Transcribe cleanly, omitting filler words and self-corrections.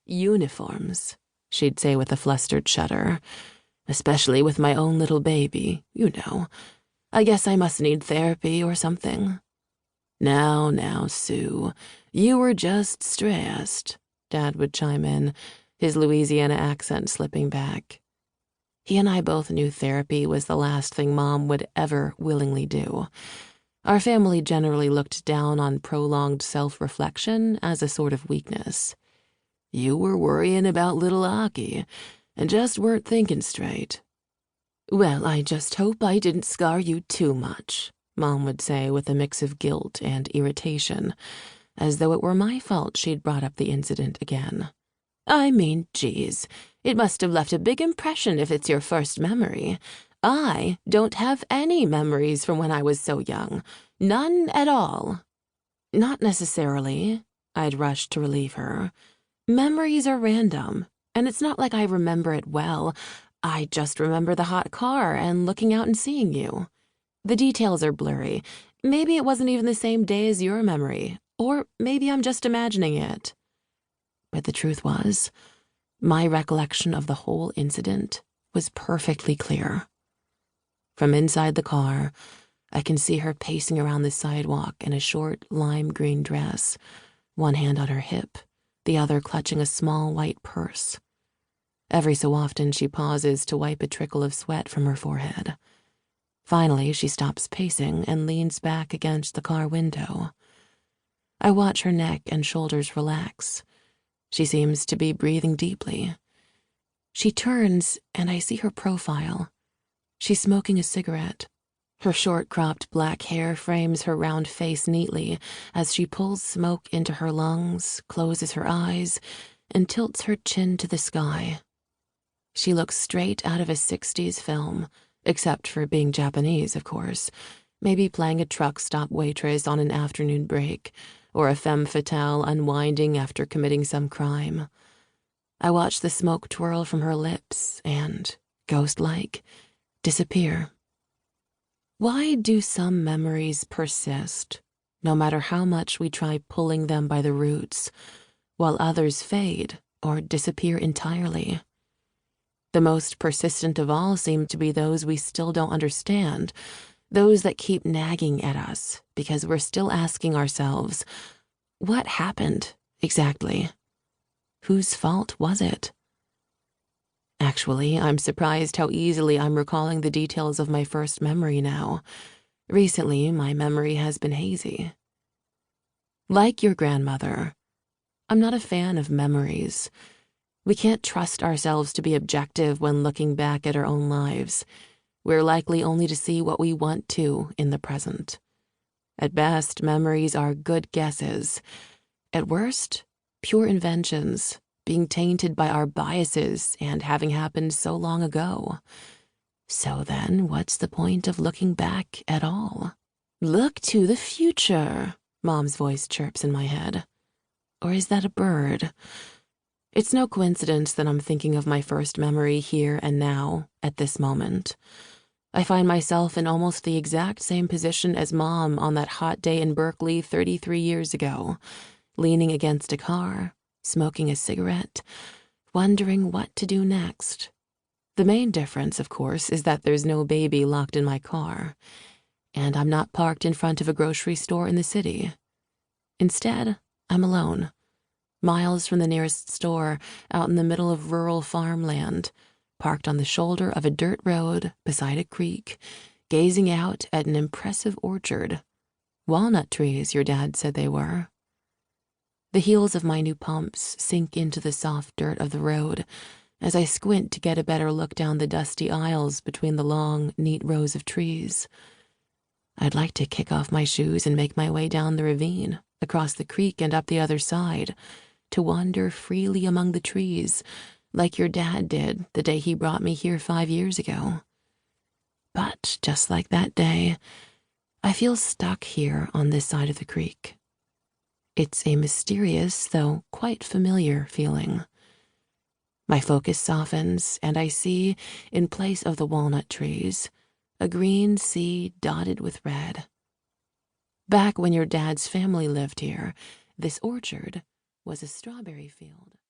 Uniforms, she'd say with a flustered shudder. Especially with my own little baby, you know. I guess I must need therapy or something. Now, Sue, you were just stressed, Dad would chime in, his Louisiana accent slipping back. He and I both knew therapy was the last thing Mom would ever willingly do. Our family generally looked down on prolonged self-reflection as a sort of weakness. You were worrying about little Aki and just weren't thinking straight. Well, I just hope I didn't scar you too much, Mom would say with a mix of guilt and irritation, as though it were my fault she'd brought up the incident again. I mean, geez, it must have left a big impression if it's your first memory. I don't have any memories from when I was so young. None at all. Not necessarily, I'd rush to relieve her. Memories are random, and it's not like I remember it well. I just remember the hot car and looking out and seeing you. The details are blurry. Maybe it wasn't even the same day as your memory, or maybe I'm just imagining it. But the truth was, my recollection of the whole incident was perfectly clear. From inside the car, I can see her pacing around the sidewalk in a short lime green dress, one hand on her hip, the other clutching a small white purse. Every so often she pauses to wipe a trickle of sweat from her forehead. Finally, she stops pacing and leans back against the car window. I watch her neck and shoulders relax. She seems to be breathing deeply. She turns, and I see her profile. She's smoking a cigarette. Her short-cropped black hair frames her round face neatly as she pulls smoke into her lungs, closes her eyes, and tilts her chin to the sky. She looks straight out of a 60s film, except for being Japanese, of course, maybe playing a truck stop waitress on an afternoon break, or a femme fatale unwinding after committing some crime. I watch the smoke twirl from her lips and, ghost-like, disappear. Why do some memories persist, no matter how much we try pulling them by the roots, while others fade or disappear entirely? The most persistent of all seem to be those we still don't understand, those that keep nagging at us because we're still asking ourselves, what happened exactly? Whose fault was it? Actually, I'm surprised how easily I'm recalling the details of my first memory now. Recently, my memory has been hazy. Like your grandmother, I'm not a fan of memories. We can't trust ourselves to be objective when looking back at our own lives. We're likely only to see what we want to in the present. At best, memories are good guesses. At worst, pure inventions, being tainted by our biases and having happened so long ago. So then, what's the point of looking back at all? Look to the future, Mom's voice chirps in my head. Or is that a bird? It's no coincidence that I'm thinking of my first memory here and now, at this moment. I find myself in almost the exact same position as Mom on that hot day in Berkeley 33 years ago, leaning against a car, smoking a cigarette, wondering what to do next. The main difference, of course, is that there's no baby locked in my car, and I'm not parked in front of a grocery store in the city. Instead, I'm alone, miles from the nearest store, out in the middle of rural farmland, parked on the shoulder of a dirt road beside a creek, gazing out at an impressive orchard. Walnut trees, your dad said they were. The heels of my new pumps sink into the soft dirt of the road as I squint to get a better look down the dusty aisles between the long, neat rows of trees. I'd like to kick off my shoes and make my way down the ravine, across the creek and up the other side, to wander freely among the trees, like your dad did the day he brought me here 5 years ago. But just like that day, I feel stuck here on this side of the creek. It's a mysterious, though quite familiar feeling. My focus softens, and I see, in place of the walnut trees, a green sea dotted with red. Back when your dad's family lived here, this orchard was a strawberry field.